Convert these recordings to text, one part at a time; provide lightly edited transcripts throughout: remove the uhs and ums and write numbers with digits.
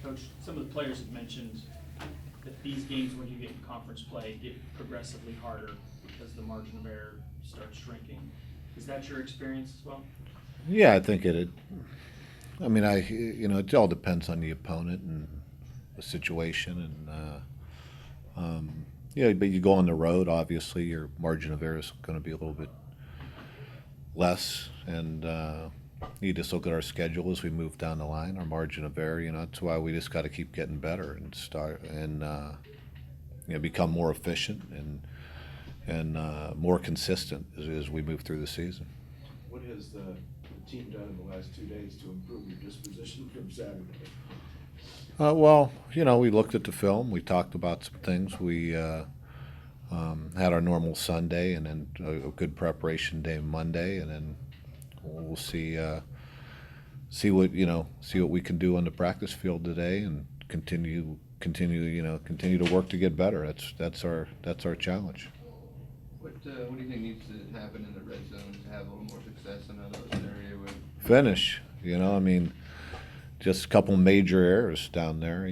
Coach, some of the players have mentioned that these games, when you get in conference play, get progressively harder because the margin of error starts shrinking. Is that your experience as well? Yeah, I think it. I mean, it all depends on the opponent and the situation, and yeah. But you go on the road, obviously, your margin of error is going to be a little bit less, and you just look at our schedule as we move down the line. Our margin of error, that's why we just got to keep getting better and start and become more efficient and more consistent as we move through the season. What has the team done in the last 2 days to improve your disposition from Saturday? Well, we looked at the film. We talked about some things. We had our normal Sunday, and then a good preparation day Monday, and then we'll see what we can do on the practice field today, and continue to work to get better. That's our challenge. What do you think needs to happen in the red zone to have a little more success? I know that was an area where Finish. I mean, just a couple major errors down there.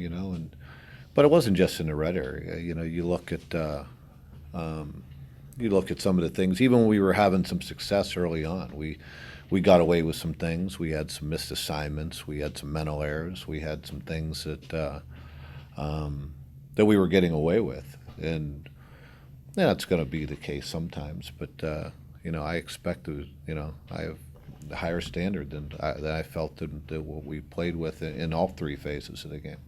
But it wasn't just in the red area. You look at some of the things. Even when we were having some success early on, we got away with some things. We had some missed assignments. We had some mental errors. We had some things that we were getting away with, and that's going to be the case sometimes. But I expect I have a higher standard than I felt that what we played with in all three phases of the game.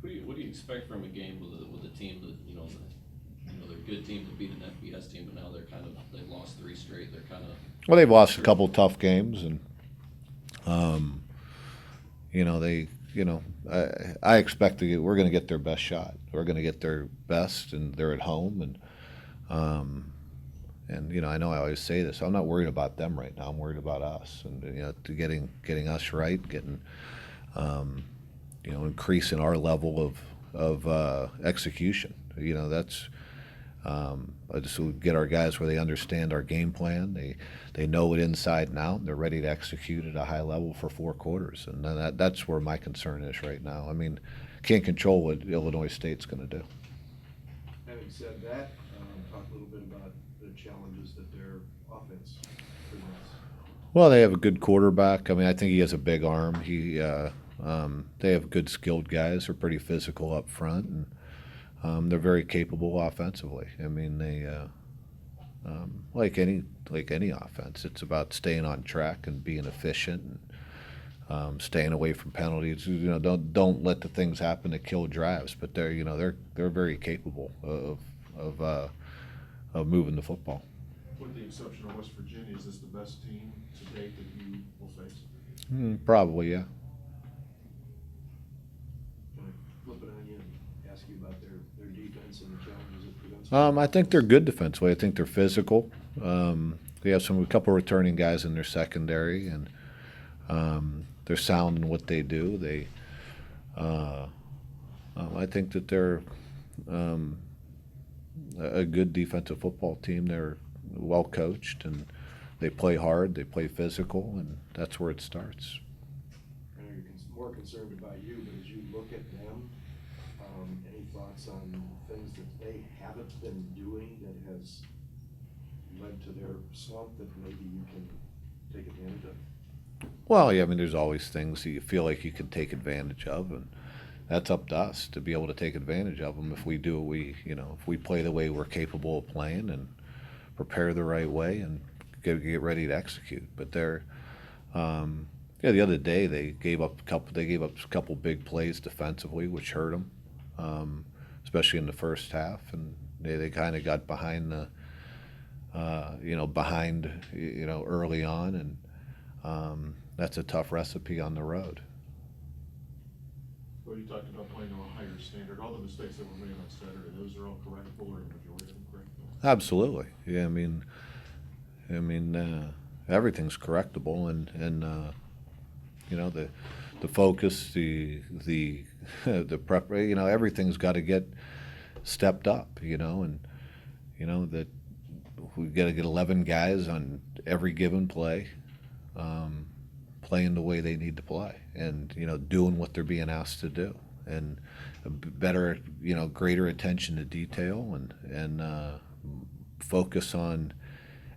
What do you expect from a game with a team that they're a good team to beat an FBS team, but now they've lost 3 straight. They're kind of Well, they've lost a couple tough games, and I expect we're going to get their best shot. We're going to get their best, and they're at home, and I know I always say this. I'm not worried about them right now. I'm worried about us, and to getting us right, getting increasing our level of execution. That's just to get our guys where they understand our game plan. They know it inside and out. They're ready to execute at a high level for 4 quarters, and that's where my concern is right now. I mean, can't control what Illinois State's going to do. Having said that, talk a little bit about the challenges that their offense presents. Well, they have a good quarterback. I mean, I think he has a big arm. They have good skilled guys. They're pretty physical up front, and they're very capable offensively. I mean, they like any offense, it's about staying on track and being efficient and staying away from penalties. Don't let the things happen that kill drives. But they're very capable of moving the football. With the exception of West Virginia, is this the best team to date that you will face? Probably, yeah. Can I flip it on you and ask you about their defense and the challenges it presents? I think they're good defensively. I think they're physical. They have a couple returning guys in their secondary, and they're sound in what they do. I think that they're a good defensive football team. They're well coached, and they play hard. They play physical, and that's where it starts. I know you're more concerned about you, but as you look at them, any thoughts on things that they haven't been doing that has led to their slump that maybe you can take advantage of? Well, yeah, I mean, there's always things that you feel like you can take advantage of, and that's up to us to be able to take advantage of them. If we do, if we play the way we're capable of playing and prepare the right way and get ready to execute. But the other day they gave up a couple big plays defensively, which hurt them, especially in the first half, and they kind of got behind early on, and that's a tough recipe on the road. Well, you talked about playing to a higher standard. All the mistakes that were made on Saturday, those are all correctable, or the majority of them correctable? Absolutely. Yeah, I mean, everything's correctable, and the focus, the prep, everything's got to get stepped up, and that we've got to get 11 guys on every given play, playing the way they need to play, and doing what they're being asked to do, and a better, greater attention to detail, and focus on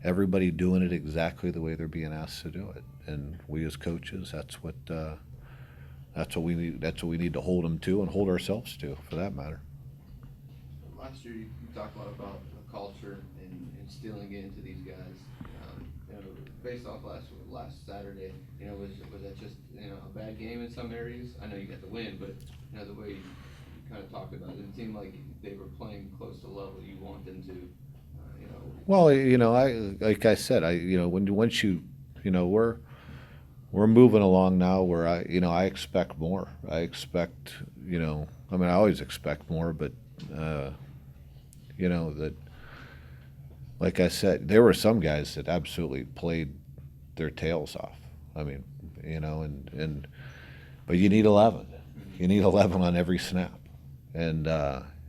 everybody doing it exactly the way they're being asked to do it. And we as coaches, that's what we need. That's what we need to hold them to, and hold ourselves to, for that matter. Last year, you talked a lot about the culture and instilling it into these guys. Based off last Saturday, was that just a bad game in some areas? I know you got the win, but the way you kind of talked about it, it seemed like they were playing close to the level you want them to. Well, like I said, once we're moving along now where I expect more. I expect, I always expect more, but that, like I said, there were some guys that absolutely played their tails off. But you need 11. You need 11 on every snap, and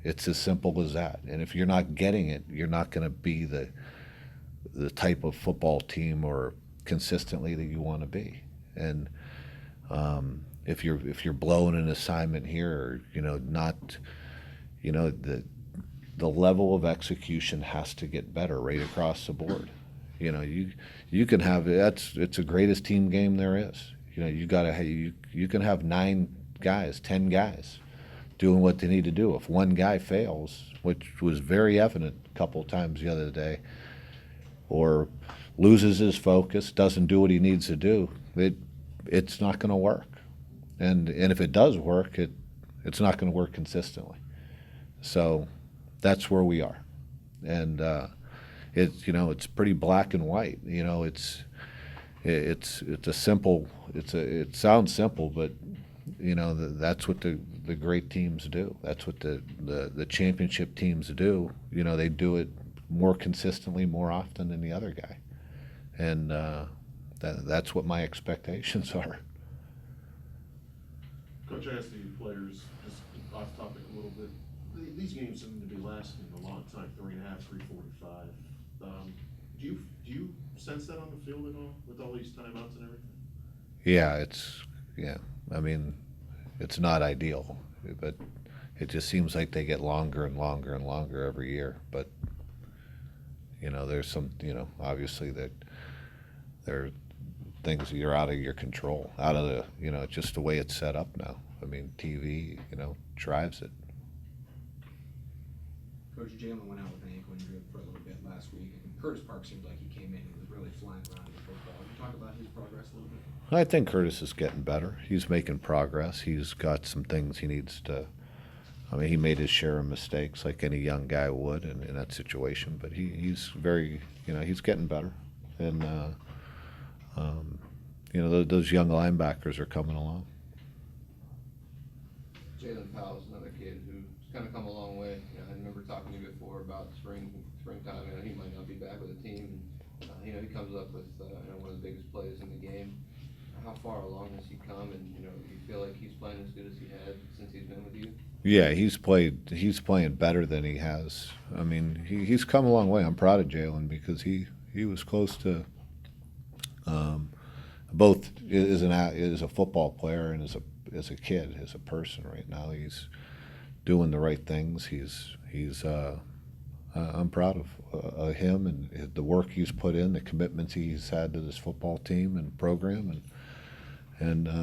it's as simple as that. And if you're not getting it, you're not going to be the type of football team or consistently that you want to be. And if you're blowing an assignment here, or not, the level of execution has to get better right across the board. You can have it's the greatest team game there is. You can have 9 guys, 10 guys doing what they need to do. If one guy fails, which was very evident a couple of times the other day, or loses his focus, doesn't do what he needs to do, it's not going to work. And if it does work, it's not going to work consistently. So that's where we are, and it's pretty black and white. It's a simple. It sounds simple, but that's what the great teams do. That's what the championship teams do. They do it more consistently, more often than the other guy, and that's what my expectations are. Coach, I asked the players, just off topic a little bit, these games seem to be lasting a long time, 3.5, 3:45. Do you sense that on the field at all, with all these timeouts and everything? Yeah, it's not ideal, but it just seems like they get longer and longer and longer every year. But there's some, obviously that there are things that are out of your control, out of the, just the way it's set up now. TV, drives it. Coach, Jalen went out with an ankle injury for a little bit last week, and Curtis Park seemed like he came in and was really flying around in football. Can you talk about his progress a little bit? I think Curtis is getting better. He's making progress. He's got some things he needs to. He made his share of mistakes like any young guy would in that situation, but he's very, he's getting better. And, those young linebackers are coming along. Jalen Powell's another kid who's kind of come a long way. I remember talking to you before about springtime. He might not be back with the team. He comes up with one of the biggest plays in the game. How far along has he come? And do you feel like he's playing as good as he has since he's been with you? Yeah, he's playing better than he has. He's come a long way. I'm proud of Jalen because he was close to both as a football player and as a kid, as a person. Right now, he's doing the right things. I'm proud of him and the work he's put in, the commitments he's had to this football team and program, and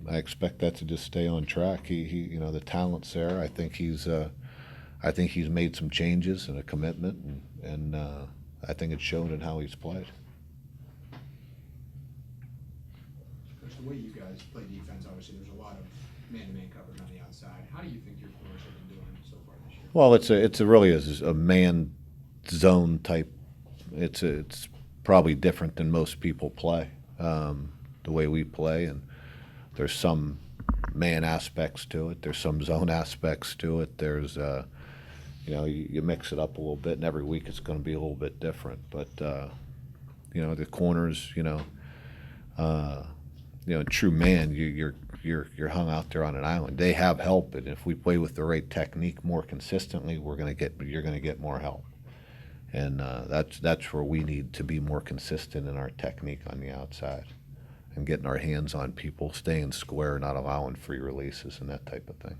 I expect that to just stay on track. He the talent's there. I think he's made some changes and a commitment, and I think it's shown in how he's played. Coach, the way you guys play defense, obviously there's a lot of man-to-man coverage on the outside. How do you think your corners have been doing so far this year? Well, it's really a man zone type. It's probably different than most people play, the way we play, and there's some man aspects to it. There's some zone aspects to it. There's you mix it up a little bit, and every week it's going to be a little bit different. But the corners, true man, you're hung out there on an island. They have help, and if we play with the right technique more consistently, you're going to get more help. And that's where we need to be more consistent in our technique on the outside. and getting our hands on people, staying square, not allowing free releases and that type of thing.